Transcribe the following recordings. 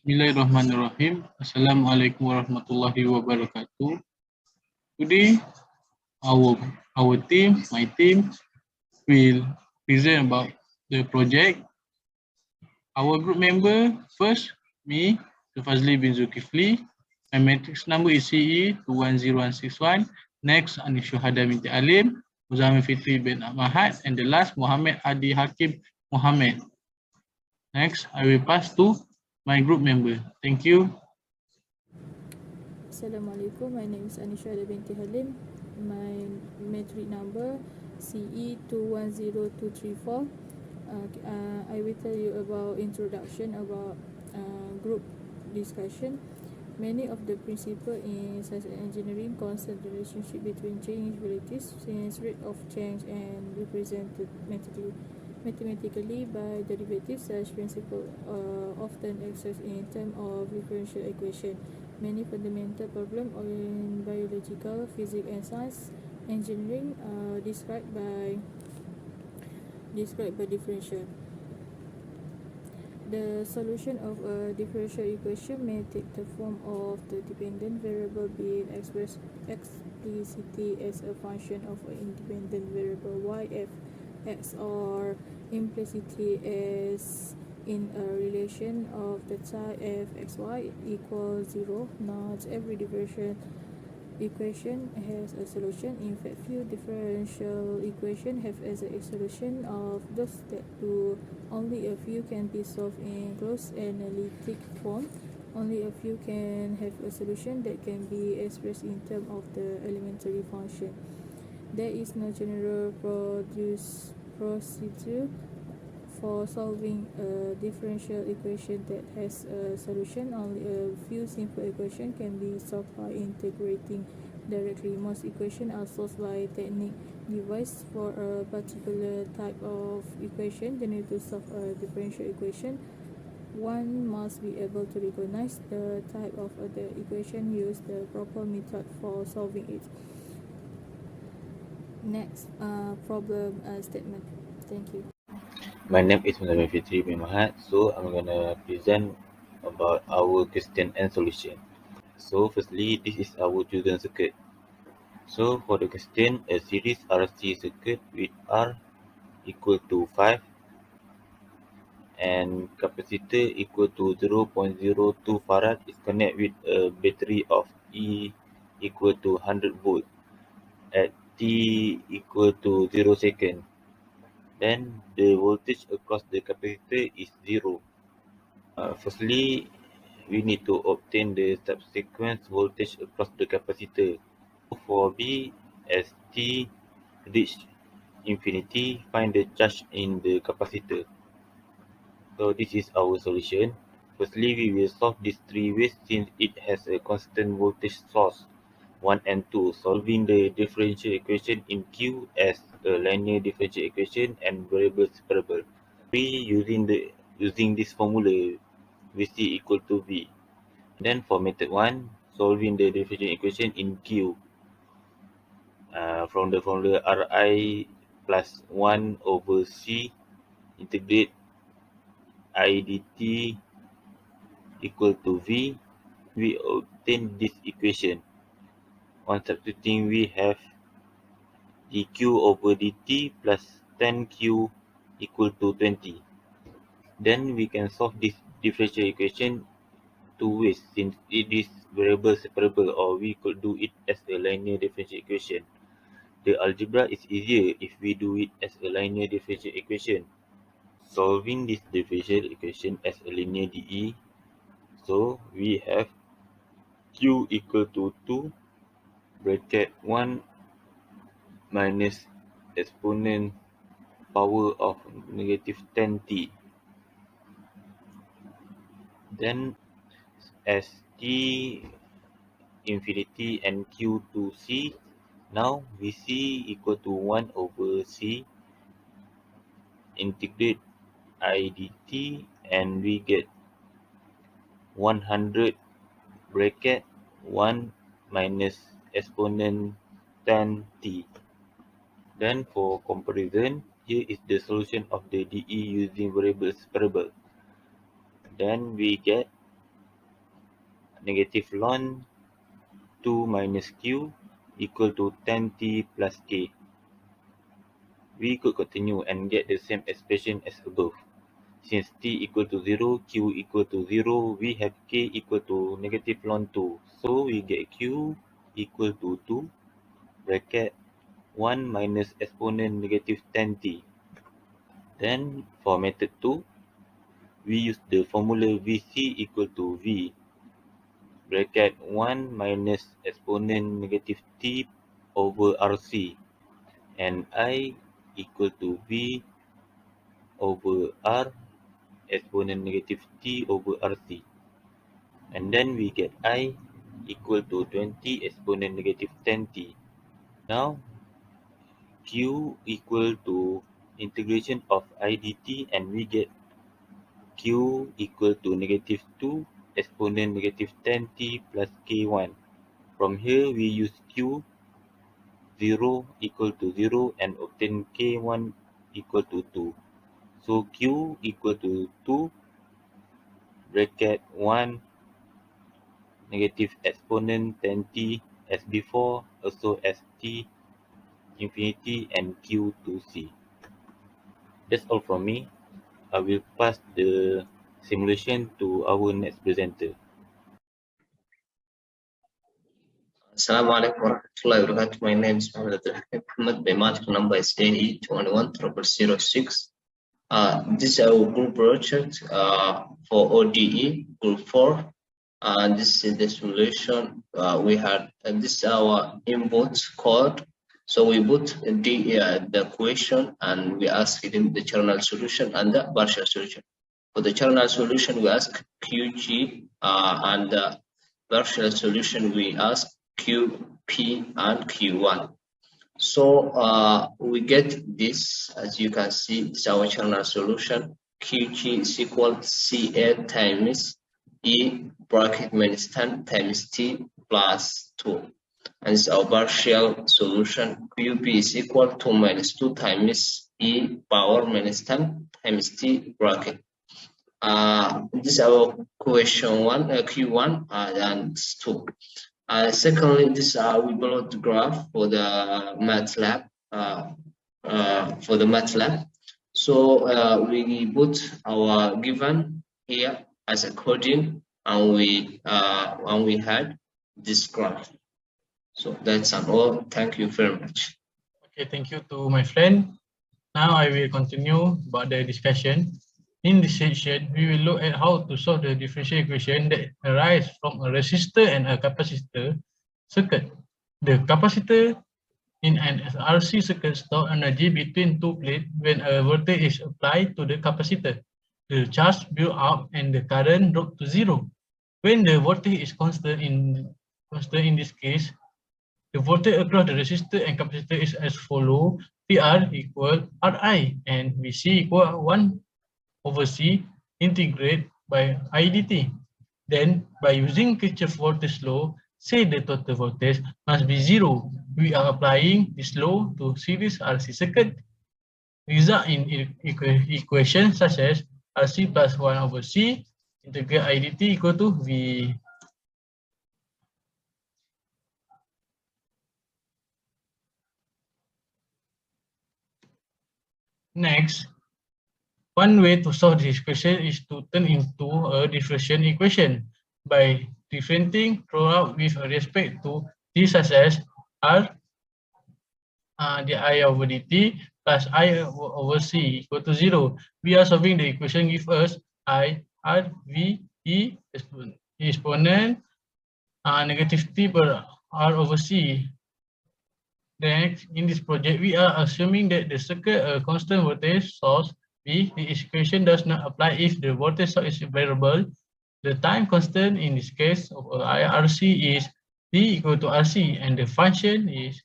Bismillahirrahmanirrahim. Assalamualaikum warahmatullahi wabarakatuh. Today, our my team, will present about the project. Our group member, first, me, Fazli bin Zulkifli. My matrix number is CE 210161. Next, Anis Syuhada binti Alim, Muzamil Fitri bin Ahmad, and the last, Muhammad Adi Hakim Muhammad. Next, I will pass to my group member. Thank you. Assalamualaikum, my name is Anisha binti Halim. My metric number CE 210234. I will tell you about introduction about group discussion. Many of the principles in science and engineering concern the relationship between change varieties, since rate of change and represented mathematically by derivatives. Such principles often expressed in terms of differential equation. Many fundamental problems in biological, physics, and science engineering are described by differential. The solution of a differential equation may take the form of the dependent variable being expressed explicitly as a function of an independent variable y f x, or implicitly as in a relation of the type f x y equals 0. Not every differential equation has a solution. In fact, few differential equations have as a solution. Of those that do, only a few can be solved in closed analytic form. Only a few can have a solution that can be expressed in terms of the elementary function. There is no general procedure for solving a differential equation that has a solution. Only a few simple equations can be solved by integrating directly. Most equations are solved by technique devised for a particular type of equation. Generally, to solve a differential equation, one must be able to recognize the type of the equation, use the proper method for solving it. Next, problem statement. Thank you. My name is Muzamil Fitri bin Ahmad. So I'm gonna present about our question and solution. So firstly, this is our chosen circuit. So for the question, a series RC circuit with R equal to 5 and capacitor equal to 0.02 farad is connected with a battery of E equal to 100 volt at T equal to 0 second. Then the voltage across the capacitor is 0. Firstly, we need to obtain the subsequent voltage across the capacitor. For B, as T reach infinity, find the charge in the capacitor. So this is our solution. Firstly, we will solve these three ways since it has a constant voltage source 1 and 2, solving the differential equation in Q as a linear differential equation and variable separable. Using this formula, we see equal to V. Then for method 1, solving the differential equation in Q from the formula Ri plus 1 over C integrate I dt equal to V, we obtain this equation. On substituting, we have dq over dt plus 10q equal to 20. Then we can solve this differential equation two ways since it is variable separable, or we could do it as a linear differential equation. The algebra is easier if we do it as a linear differential equation. Solving this differential equation as a linear DE, so we have q equal to 2 bracket 1 minus exponent power of negative 10t. Then as t infinity and q to c, now we c equal to 1 over c, integrate I dt, and we get 100 bracket 1 minus exponent 10t. Then for comparison, here is the solution of the DE using variable separable. Then we get negative ln 2 minus q equal to 10t plus k. We could continue and get the same expression as above. Since t equal to 0, q equal to 0, we have k equal to negative ln 2. So we get q equal to 2 bracket 1 minus exponent negative 10t. Then for method 2, we use the formula Vc equal to V bracket 1 minus exponent negative t over Rc and I equal to V over R exponent negative t over Rc. And then we get I equal to 20 exponent negative 10t. Now Q equal to integration of I dt and we get Q equal to negative 2 exponent negative 10t plus K1. From here we use Q 0 equal to 0 and obtain K1 equal to 2. So Q equal to 2 bracket 1 negative exponent 10t as before, also as t infinity and q to c. That's all from me. I will pass the simulation to our next presenter. Assalamualaikum warahmatullahi wabarakatuh. My name is Muhammad Ahmed. My matrix number is AE 210006. This is our group project for ODE group 4. This is the simulation we had. This is our input code. So we put the question and we ask it the journal solution and the partial solution. For the journal solution, we ask QG and the partial solution we ask QP and Q1. So we get this, as you can see, it's our journal solution. QG is equal to CA times E bracket minus 10 times T plus 2. And it's our partial solution. QP is equal to minus 2 times E power minus 10 times T bracket. This is our question 1, Q1 and 2. Secondly, this we plot the graph for the MATLAB. So we put our given here as a coding, and we had this graph. So that's all. Thank you very much. Okay, thank you to my friend. Now I will continue about the discussion. In this section, we will look at how to solve the differential equation that arise from a resistor and a capacitor circuit. The capacitor in an RC circuit stores energy between two plates when a voltage is applied to the capacitor. The charge build up and the current drop to zero. When the voltage is constant in this case, the voltage across the resistor and capacitor is as follows: PR equal RI and VC equal 1 over C integrate by I dt. Then by using Kirchhoff voltage law, say the total voltage must be 0. We are applying this law to series RC circuit. Result in equations such as RC plus 1 over C integrate I dt equal to V. Next, one way to solve this equation is to turn into a differential equation by differentiating throughout with respect to t such as r the I over dt plus I over c equal to 0. We are solving the equation give us I r v e exponent negative t per r over c. Next, in this project, we are assuming that the circuit a constant voltage source V. The equation does not apply if the voltage source is variable. The time constant in this case of IRC is V equal to RC, and the function is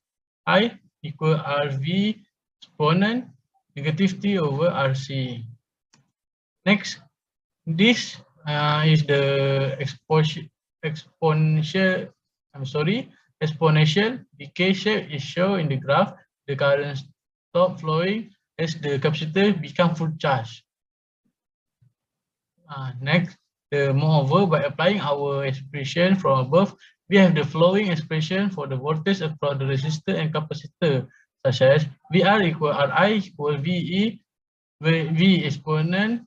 I equal RV exponent negative T over RC. Next, this is the exponential decay shape is shown in the graph. The current stop flowing as the capacitor become full charge. Next, Moreover, by applying our expression from above, we have the following expression for the voltage across the resistor and capacitor, such as VR equal RI equal VE, where V exponent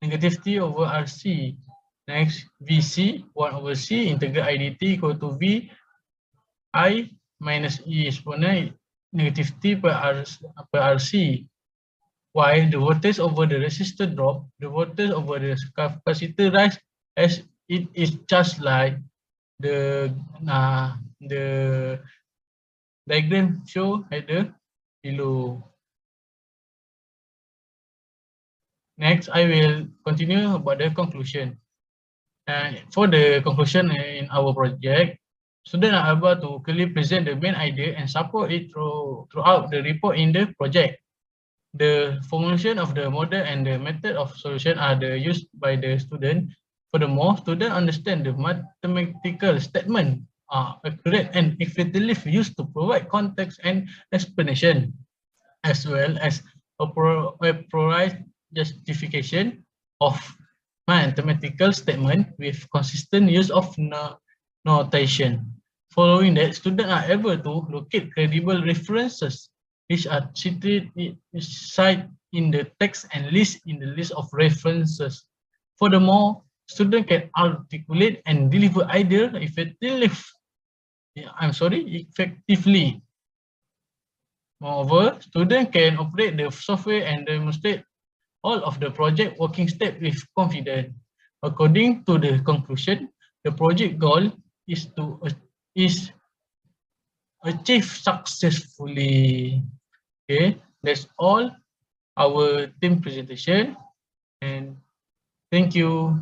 negative T over RC. Next, VC 1 over C integral IDT equal to V I minus E exponent negative T per RC. While the voltage over the resistor drop, the voltage over the capacitor rise, as it is just like the diagram show at the below. Next, I will continue about the conclusion. For the conclusion in our project, students are able to clearly present the main idea and support it throughout the report in the project. The formulation of the model and the method of solution are used by the student. Furthermore, students understand the mathematical statement are accurate and effectively used to provide context and explanation, as well as a provide justification of mathematical statement with consistent use of notation. Following that, students are able to locate credible references which are cited in the text and list in the list of references. Furthermore, students can articulate and deliver ideas effectively. Moreover, students can operate the software and demonstrate all of the project working steps with confidence. According to the conclusion, the project goal is to achieve successfully. Okay, that's all our team presentation, and thank you.